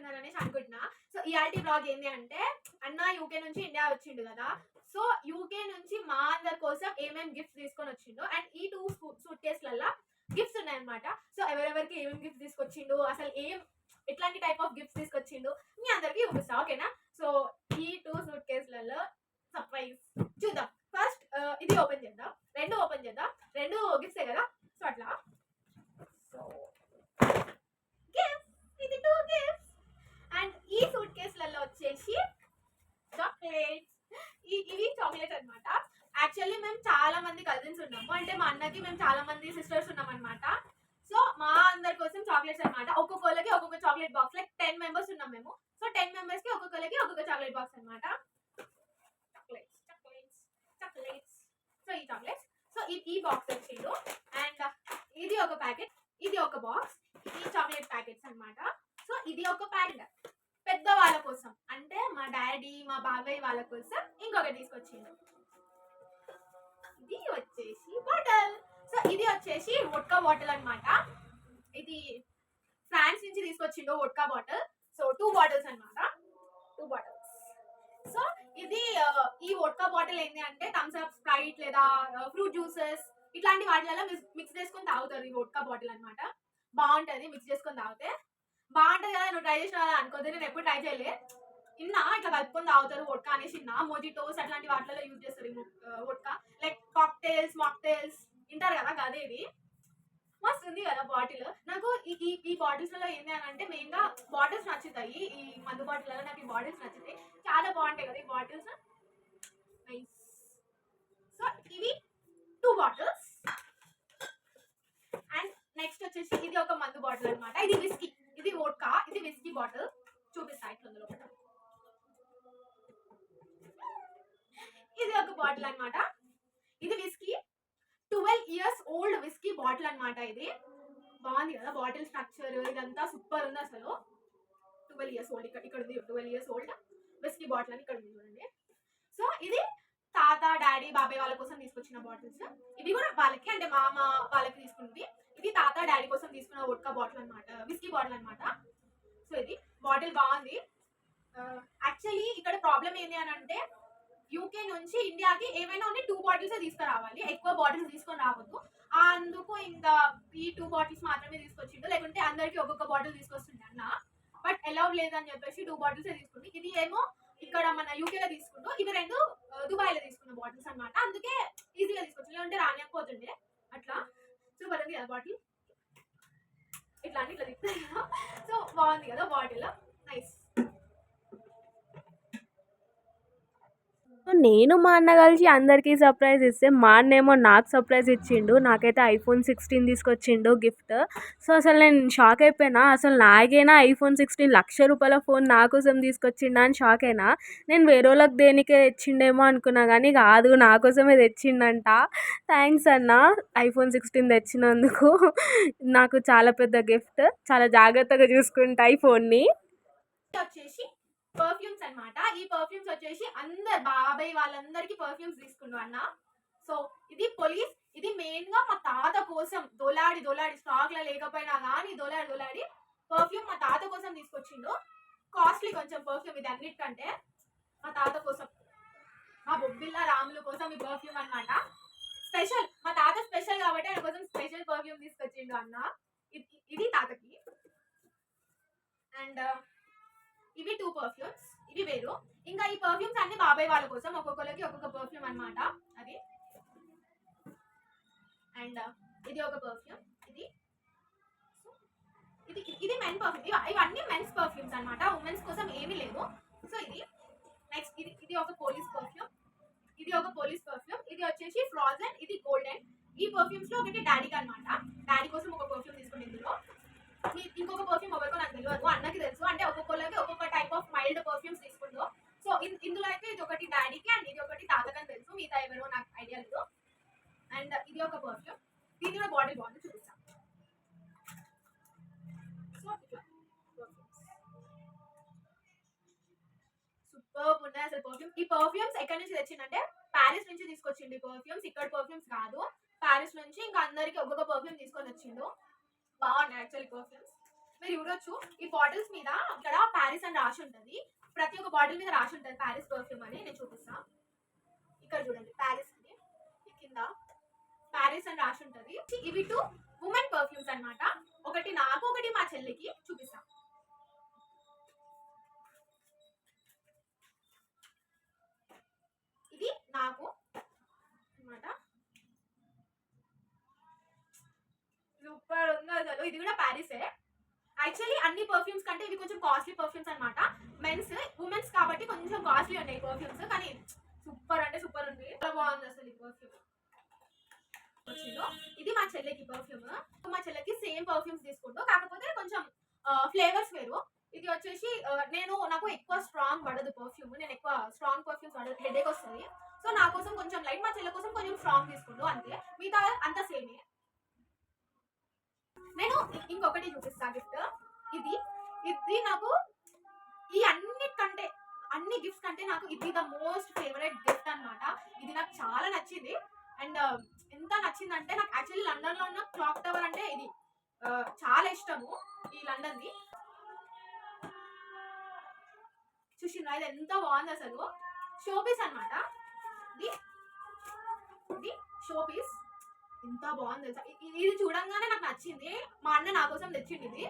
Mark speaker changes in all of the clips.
Speaker 1: చేస్తున్నారు అనేసి అనుకుంటున్నా. సో ఇయాల్టి బ్లాగ్ ఏంది అంటే అన్న యూకే నుంచి ఇండియా వచ్చిండు కదా. సో యూకే నుంచి మా అందరి కోసం ఏమేమి గిఫ్ట్స్ తీసుకొని వచ్చిండు అండ్ ఈ 2 సూట్ కేసులల్లో గిఫ్ట్స్ ఉన్నాయన్నమాట. సో ఎవరెవరికి ఏమేమి గిఫ్ట్స్ తీసుకొచ్చిండు, అసలు ఎట్లాంటి టైప్ ఆఫ్ గిఫ్ట్స్ తీసుకొచ్చిండు మీ అందరికి చూపిస్తా, ఓకేనా. సో ఈ 2 సూట్ కేసులలో సర్ప్రైజ్ చూద్దాం. ఫస్ట్ ఇది ఓపెన్ చేద్దాం, రెండు ఓపెన్ చేద్దాం, రెండు గిఫ్ట్సే కదా. సో అట్లా సో గిఫ్ట్స్, ఇది 2 గిఫ్ట్స్. అండ్ ఈ సూట్ కేసులలో వచ్చేసి చాక్లెట్స్. ఇవి చాక్లెట్స్ అనమాట. యాక్చువల్లీ మేము చాలా మంది కజిన్స్ ఉన్నాము, అంటే మా అన్నకి మేము చాలా మంది సిస్టర్స్ ఉన్నాం అనమాట. సో మా అందరి కోసం చాక్లెట్స్ అనమాట. ఒక్కొక్కరికి ఒక్కొక్క చాక్లెట్ బాక్స్, లైక్ 10 మెంబర్స్ ఉన్నాం మేము. సో 10 మెంబర్స్ కి ఒక్కొక్కరికి ఒక్కొక్క చాక్లెట్ బాక్స్ అనమాట. Chocolates chocolates chocolates. సో ఈ చాక్లెట్స్, సో ఈ బాక్స్ వచ్చిండు. అండ్ ఇది ఒక ప్యాకెట్, ఇది ఒక బాక్స్, ఈ చాక్లెట్ ప్యాకెట్స్ అనమాట. సో ఇది ఒక ప్యాకెట్ పెద్ద వాళ్ళ కోసం, అంటే మా డాడీ మా బాబాయ్ వాళ్ళ కోసం ఇంకొకటి తీసుకొచ్చిండు. ఇది వచ్చేసి బాటిల్. సో ఇది వచ్చేసి వోడ్కా బాటిల్ అనమాట. ఇది ఫ్రాన్స్ నుంచి తీసుకొచ్చిండు వోడ్కా బాటిల్. సో 2 బాటిల్స్ అనమాట, 2 బాటిల్స్. సో ఇది ఈ వోడ్కా బాటిల్ ఏంటి అంటే థమ్స్ అప్, స్ప్రైట్ లేదా ఫ్రూట్ జ్యూసెస్ ఇట్లాంటి వాటిలలో మిక్స్ చేసుకొని తాగుతారు ఈ వోడ్కా బాటిల్ అనమాట. బాగుంటది, మిక్స్ చేసుకొని తాగితే బాగుంటది కదా. నువ్వు ట్రై చేసిన అనుకోద్దు, నేను ఎప్పుడు ట్రై చేయలే. ఇన్నా ఇట్లా కలుపుకొని తాగుతారు వోడ్కా అనేసి ఇన్నా. మోజిటోస్ అట్లాంటి వాటిలో యూజ్ చేస్తారు వోడ్కా, లైక్ కాక్టైల్స్ మాక్టైల్స్ వింటారు కదా. అదే ఇది మస్తు ఉంది కదా బాటిల్. నాకు ఈ బాటిల్స్ లో ఏంటి అని అంటే మెయిన్ గా బాటిల్స్ నచ్చుతాయి. ఈ మందు బాటిల్ నాకు ఈ బాటిల్స్ నచ్చుతాయి, చాలా బాగుంటాయి కదా ఈ బాటిల్స్. నైస్. సో ఇవి 2 బాటిల్స్. అండ్ నెక్స్ట్ వచ్చేసి ఇది ఒక మందు బాటిల్ అనమాట. ఇది విస్కీ, ఇది వోడ్కా, ఇది విస్కీ బాటిల్. చూపిస్తా ఇట్లా లోపల. ఇది ఒక బాటిల్ అనమాట. ఇది whisky, 12 years old whisky bottle అనమాట. ఇది బాగుంది కదా బాటిల్ స్ట్రక్చర్, ఇదంతా సూపర్ ఉంది అసలు. 12 ఇయర్స్ ఓల్డ్, ఇక్కడ ఉంది 12 ఇయర్స్ ఓల్డ్ విస్కీ బాటిల్ అని ఇక్కడ ఉంది చూడండి. సో ఇది తాత డాడీ బాబాయ్ వాళ్ళ కోసం తీసుకొచ్చిన బాటిల్స్. ఇవి కూడా వాళ్ళకి, అంటే మామ వాళ్ళకి తీసుకున్నది. ఇది తాత డాడీ కోసం తీసుకున్న వోడ్కా బాటిల్ అనమాట, విస్కీ బాటిల్ అనమాట. సో ఇది బాటిల్ బాగుంది. యాక్చువల్లీ ఇక్కడ ప్రాబ్లం ఏంటి అని అంటే యూకే నుంచి ఇండియాకి ఏమైనా ఉంటే 2 బాటిల్స్ తీసుకురావాలి, ఎక్కువ బాటిల్స్ తీసుకొని రావద్దు. అందుకు ఇంకా ఈ 2 బాటిల్స్ మాత్రమే తీసుకొచ్చిండు, లేకుంటే అందరికి ఒక్కొక్క బాటిల్ తీసుకొస్తుండే అన్న. బట్ అలౌడ్ లేదని చెప్పేసి 2 బాటిల్స్ తీసుకుంది. ఇది ఏమో ఇక్కడ మన యూకేలో తీసుకుంటూ, ఇవి 2 దుబాయ్లో తీసుకున్న బాటిల్స్ అనమాట. అందుకే ఈజీగా తీసుకొచ్చి, లేకుంటే రానియకపోతుండే అట్లా. సూపర్ ఉంది కదా బాటిల్, ఇట్లా అని ఇట్లా తిప్పుతాయి కదా. సో బాగుంది కదా బాటిల్, నైస్.
Speaker 2: నేను మా అన్న కలిసి అందరికీ సర్ప్రైజ్ ఇస్తే మా అన్నేమో నాకు సర్ప్రైజ్ ఇచ్చిండు. నాకైతే iPhone 16 తీసుకొచ్చిండు గిఫ్ట్. సో అసలు నేను షాక్ అయిపోయినా. అసలు నాకేనా iPhone 16 ₹1,00,000 ఫోన్ నా కోసం తీసుకొచ్చిండా అని షాక్ అయినా. నేను వేరే వాళ్ళకి దేనికే తెచ్చిండేమో అనుకున్నా, కానీ కాదు నా కోసమే తెచ్చిండంట. థ్యాంక్స్ అన్న iPhone 16 తెచ్చినందుకు. నాకు చాలా పెద్ద గిఫ్ట్, చాలా జాగ్రత్తగా చూసుకుంటా ఈ ఫోన్ని.
Speaker 1: వచ్చేసి పర్ఫ్యూమ్స్ అనమాట. ఈ పర్ఫ్యూమ్స్ వచ్చేసి అందరు బాబాయ్ వాళ్ళందరికి పర్ఫ్యూమ్స్ తీసుకున్నాడు అన్న. సో ఇది పోలీస్, ఇది మెయిన్ గా మా తాత కోసం దొలాడి స్టాక్ లో లేకపోయినా కానీ దొలాడి పర్ఫ్యూమ్ మా తాత కోసం తీసుకొచ్చిండు. కాస్ట్లీ కొంచెం పర్ఫ్యూమ్ ఇది అన్నిటికంటే. మా తాత కోసం, మా బొబ్బిల్ల రాములు కోసం ఈ పర్ఫ్యూమ్ అనమాట. స్పెషల్, మా తాత స్పెషల్ కాబట్టి ఆయన కోసం స్పెషల్ పర్ఫ్యూమ్ తీసుకొచ్చిండు అన్న. ఇది తాతకి. అండ్ ఇవి 2 పర్ఫ్యూమ్స్, ఇవి వేరు. ఇంకా ఈ పర్ఫ్యూమ్స్ అన్ని బాబాయ్ వాళ్ళ కోసం, ఒక్కొక్కరికి ఒక్కొక్క పర్ఫ్యూమ్ అనమాట అది. అండ్ ఇది ఒక పర్ఫ్యూమ్, ఇది మెన్ పర్ఫ్యూమ్. ఇవన్నీ మెన్స్ పర్ఫ్యూమ్స్ అనమాట, ఉమెన్స్ కోసం ఏమీ లేదు. సో ఇది నెక్స్ట్, ఇది ఒక పోలీస్ పర్ఫ్యూమ్, ఇది ఒక పోలీస్ పర్ఫ్యూమ్. ఇది వచ్చేసి ఫ్రాజన్, ఇది గోల్డెన్. ఈ పర్ఫ్యూమ్స్ లో ఒకటి డాడీకి అనమాట. డాడీ కోసం ఒక పర్ఫ్యూమ్ తీసుకుని, ఇందులో ఇంకొక పర్ఫ్యూమ్ ఎవరికో నాకు తెలియదు, అన్నకి తెలుసు. అంటే ఒక్కొక్కరికి ఒక్కొక్క టైప్ ఆఫ్ మైల్డ్ పర్ఫ్యూమ్స్ తీసుకుందో. సో ఇందులో అయితే ఇది ఒకటి డాడీకి అండ్ ఇది ఒకటి తాతకని తెలుసు, మిగతా ఎవరో నాకు ఐడియా లేదు. అండ్ ఇది ఒక పర్ఫ్యూమ్, దీని కూడా బాటిల్ బాగుంది చూపిస్తాను. సో ఇట్లా సూపర్ ఉన్నాయి అసలు పర్ఫ్యూమ్స్. ఈ పర్ఫ్యూమ్స్ ఎక్కడి నుంచి తెచ్చిందంటే ప్యారిస్ నుంచి తీసుకొచ్చిండు ఈ పర్ఫ్యూమ్స్. ఇక్కడ పర్ఫ్యూమ్స్ కాదు, ప్యారిస్ నుంచి. ఇంకా అందరికి ఒక్కొక్క పర్ఫ్యూమ్ తీసుకొని వచ్చిండు. బాగున్నాయి యాక్చువల్లీ పర్ఫ్యూమ్స్. మీరు చూడొచ్చు ఈ బాటిల్స్ మీద ఇక్కడ ప్యారిస్ అని రాసి ఉంటుంది. ప్రతి ఒక్క బాటిల్ మీద రాసి ఉంటుంది ప్యారిస్ పర్ఫ్యూమ్ అని. నేను చూపిస్తా. ఇక్కడ చూడండి ప్యారిస్ అని ఈ కింద ప్యారిస్ అని రాసి ఉంటుంది. ఇవి 2 ఉమెన్ పర్ఫ్యూమ్స్ అన్నమాట. ఒకటి నాకు, ఒకటి మా చెల్లికి. చూపిస్తా. ఇది నాకు అన్నమాట. సూపర్ ఉంది అసలు. ఇది కూడా ప్యారిసే. యాక్చువల్లీ అన్ని పర్ఫ్యూమ్స్ కంటే ఇవి కొంచెం కాస్ట్లీ పర్ఫ్యూమ్స్ అన్నమాట. మెన్స్ ఉమెన్స్ కాబట్టి కొంచెం కాస్ట్లీ ఉన్నాయి పర్ఫ్యూమ్స్, కానీ సూపర్ అంటే సూపర్ ఉంది. చాలా బాగుంది అసలు ఈ పర్ఫ్యూమ్. వచ్చిందో ఇది మా చెల్లెకి పర్ఫ్యూమ్. మా చెల్లెకి సేమ్ పర్ఫ్యూమ్స్ తీసుకుంటూ, కాకపోతే కొంచెం ఫ్లేవర్స్ వేరు. ఇది వచ్చేసి నాకు ఎక్కువ స్ట్రాంగ్ పడదు పర్ఫ్యూమ్. నేను ఎక్కువ స్ట్రాంగ్ పర్ఫ్యూమ్స్ పడదు, హెడేక్ వస్తుంది. సో నా కోసం కొంచెం లైట్, మా చెల్లె కోసం కొంచెం స్ట్రాంగ్ తీసుకుంటూ అంతే. మిగతా అంతా సేమే. నేను ఇంకొకటి చూపిస్తా గిఫ్ట్. ఇది నాకు ఈ అన్ని గిఫ్ట్స్ కంటే నాకు ఇది ద మోస్ట్ ఫేవరెట్ గిఫ్ట్ అన్నమాట. ఇది నాకు చాలా నచ్చింది. అండ్ ఎంత నచ్చిందంటే, నాకు యాక్చువల్లీ లండన్ లో ఉన్న క్లాక్ టవర్ అంటే ఇది చాలా ఇష్టము. ఈ లండన్ ది చూసిండ్రా, ఇది ఎంత బాగుంది అసలు. షోపీస్ అన్నమాట. ఇది షోపీస్ ఎంత బాగుంది తెలుసా. ఇది చూడంగానే నాకు నచ్చింది. మా అన్న నా కోసం తెచ్చింది ఇది.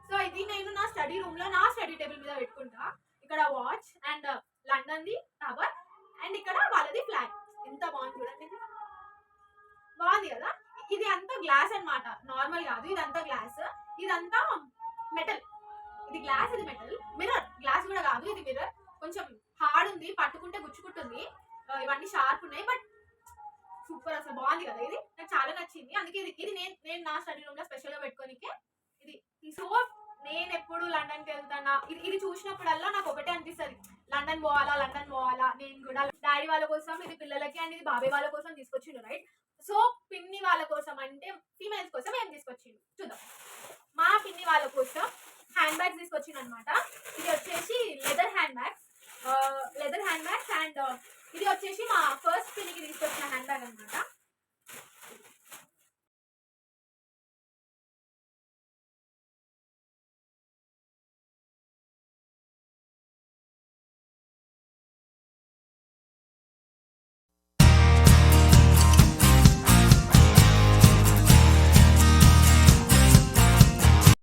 Speaker 1: సో ఇది నేను నా స్టడీ రూమ్ లో నా స్టడీ టేబుల్ మీద పెట్టుకుంటా. ఇక్కడ watch and London the tower and ఇక్కడ వాళ్ళది ఫ్లాగ్. ఎంత బాగుంది చూడండి. బాగుంది కదా. ఇది అంతా గ్లాస్ అన్నమాట, నార్మల్ కాదు. ఇదంతా గ్లాస్, ఇదంతా మెటల్. ఇది గ్లాస్, ఇది మెటల్. మిర్రర్, గ్లాస్ కూడా కాదు, ఇది మిర్రర్. కొంచెం హార్డ్ ఉంది, పట్టుకుంటే గుచ్చుకుంటుంది. ఇవన్నీ షార్ప్ ఉన్నాయి, బట్ సూపర్ అసలు. బాగుంది కదా. ఇది నాకు చాలా నచ్చింది. అందుకే ఇది నేను నా స్టడీ రూమ్ లో స్పెషల్ గా పెట్టుకోనికే ఇది. సో నేను ఎప్పుడు లండన్ కి వెళ్తానా, ఇది చూసినప్పుడల్లా నాకు ఒకటే అనిపిస్తుంది, లండన్ పోవాలా. నేను కూడా డాడీ వాళ్ళ కోసం ఇది పిల్లలకి అండ్ ఇది బాబాయ్ వాళ్ళ కోసం తీసుకొచ్చిండు, రైట్. సో పిన్ని వాళ్ళ కోసం అంటే ఫీమేల్స్ కోసం ఏం తీసుకొచ్చిండు చూద్దాం. మా పిన్ని వాళ్ళ కోసం హ్యాండ్ బ్యాగ్స్ తీసుకొచ్చిండు అనమాట. ఇది వచ్చేసి లెదర్ హ్యాండ్ బ్యాగ్స్ అండ్ ఇది వచ్చేసి మా ఫస్ట్ పిన్నికి తీసుకొచ్చిన హ్యాండ్ బ్యాగ్